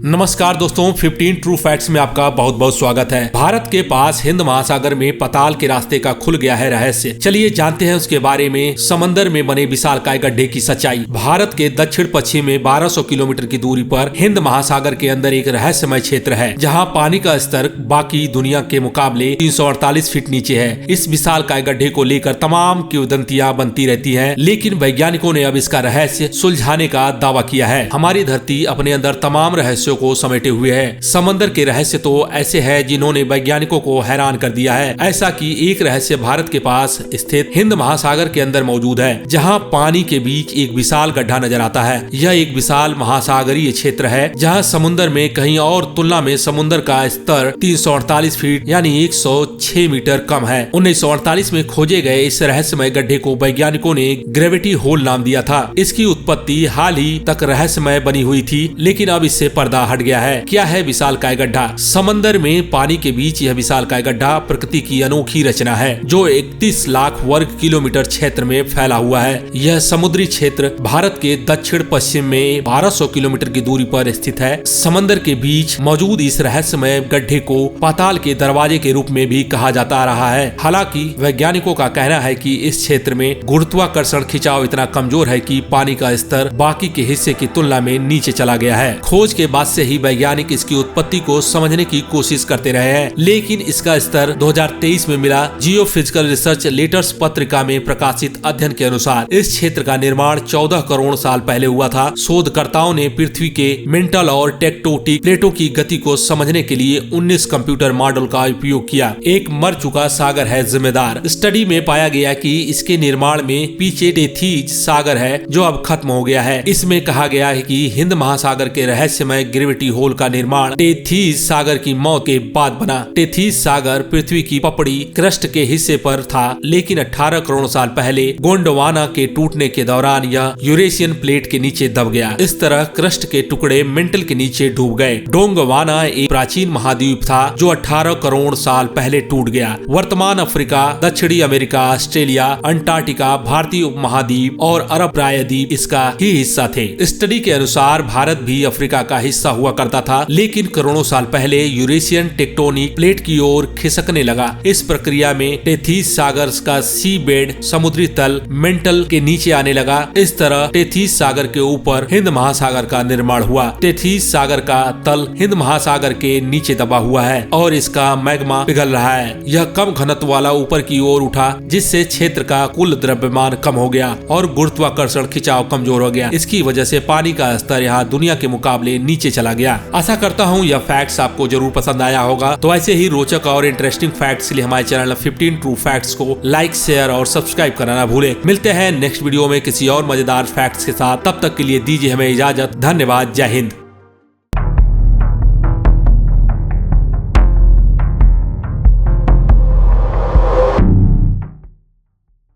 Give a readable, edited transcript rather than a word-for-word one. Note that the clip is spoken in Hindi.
नमस्कार दोस्तों, 15 ट्रू फैक्ट्स में आपका बहुत बहुत स्वागत है। भारत के पास हिंद महासागर में पाताल के रास्ते का खुल गया है रहस्य। चलिए जानते हैं उसके बारे में। समंदर में बने विशालकाय गड्ढे की सच्चाई। भारत के दक्षिण पश्चिम में 1200 किलोमीटर की दूरी पर हिंद महासागर के अंदर एक रहस्यमय क्षेत्र है, जहाँ पानी का स्तर बाकी दुनिया के मुकाबले 348 फीट नीचे है। इस विशालकाय गड्ढे को लेकर तमाम किंवदंतियां बनती रहती है, लेकिन वैज्ञानिकों ने अब इसका रहस्य सुलझाने का दावा किया है। हमारी धरती अपने अंदर तमाम रहस्यों को समेटे हुए है। समंदर के रहस्य तो ऐसे है जिन्होंने वैज्ञानिकों को हैरान कर दिया है। ऐसा कि एक रहस्य भारत के पास स्थित हिंद महासागर के अंदर मौजूद है, जहां पानी के बीच एक विशाल गड्ढा नजर आता है। यह एक विशाल महासागरीय क्षेत्र है, जहां समुद्र में कहीं और तुलना में समुद्र का स्तर 348 फीट यानी 106 मीटर कम है। 1948 में खोजे गए इस रहस्यमय गड्ढे को वैज्ञानिकों ने ग्रेविटी होल नाम दिया था। इसकी उत्पत्ति हाल ही तक रहस्यमय बनी हुई थी, लेकिन अब इससे पर्दा हट गया है। क्या है विशालकाय गड्ढा? समंदर में पानी के बीच यह विशालकाय गड्ढा प्रकृति की अनोखी रचना है, जो 31 लाख वर्ग किलोमीटर क्षेत्र में फैला हुआ है। यह समुद्री क्षेत्र भारत के दक्षिण पश्चिम में 1200 किलोमीटर की दूरी पर स्थित है। समंदर के बीच मौजूद इस रहस्यमय गड्ढे को पाताल के दरवाजे के रूप में भी कहा जाता रहा है। हालांकि वैज्ञानिकों का कहना है कि इस क्षेत्र में गुरुत्वाकर्षण खिंचाव इतना कमजोर है कि पानी का स्तर बाकी के हिस्से की तुलना में नीचे चला गया है। खोज के बाद से ही वैज्ञानिक इसकी उत्पत्ति को समझने की कोशिश करते रहे हैं, लेकिन इसका स्तर 2023 में मिला जियोफिजिकल रिसर्च लेटर्स पत्रिका में प्रकाशित अध्ययन के अनुसार इस क्षेत्र का निर्माण 14 करोड़ साल पहले हुआ था। शोधकर्ताओं ने पृथ्वी के मेंटल और टेक्टोनिक प्लेटों की गति को समझने के लिए 19 कंप्यूटर मॉडल का उपयोग किया। एक मर चुका सागर है जिम्मेदार। स्टडी में पाया गया कि इसके निर्माण में पीछे टेथीज सागर है, जो अब खत्म हो गया है। इसमें कहा गया है कि हिंद महासागर के रहस्यमय ग्रेविटी होल का निर्माण टेथीज सागर की मौत के बाद बना। टेथीज सागर पृथ्वी की पपड़ी क्रस्ट के हिस्से पर था, लेकिन 18 करोड़ साल पहले गोंडवाना के टूटने के दौरान यह यूरेशियन प्लेट के नीचे दब गया। इस तरह क्रस्ट के टुकड़े मेंटल के नीचे डूब गए। गोंडवाना एक प्राचीन महाद्वीप था जो 18 करोड़ साल पहले टूट गया। वर्तमान अफ्रीका, दक्षिणी अमेरिका, ऑस्ट्रेलिया, अंटार्कटिका, भारतीय उपमहाद्वीप और अरब प्रायद्वीप इसका ही हिस्सा थे। स्टडी के अनुसार भारत भी अफ्रीका का हिस्सा हुआ करता था, लेकिन करोड़ों साल पहले यूरेशियन टेक्टोनिक प्लेट की ओर खिसकने लगा। इस प्रक्रिया में टेथीज सागर का सी बेड समुद्री तल मेंटल के नीचे आने लगा। इस तरह टेथीज सागर के ऊपर हिंद महासागर का निर्माण हुआ। टेथीज सागर का तल हिंद महासागर के नीचे दबा हुआ है और इसका मैग्मा पिघल रहा है। यह कम घनत्व वाला ऊपर की ओर उठा, जिससे क्षेत्र का कुल द्रव्यमान कम हो गया और गुरुत्वाकर्षण खिंचाव कमजोर हो गया। इसकी वजह से पानी का स्तर यहाँ दुनिया के मुकाबले नीचे चला गया। आशा करता हूँ यह फैक्ट्स आपको जरूर पसंद आया होगा। तो ऐसे ही रोचक और इंटरेस्टिंग फैक्ट्स के लिए हमारे चैनल 15 ट्रू फैक्ट्स को लाइक, शेयर और सब्सक्राइब करना ना भूले। मिलते हैं नेक्स्ट वीडियो में किसी और मजेदार फैक्ट्स के साथ। तब तक के लिए दीजिए हमें इजाजत। धन्यवाद। जय हिंद।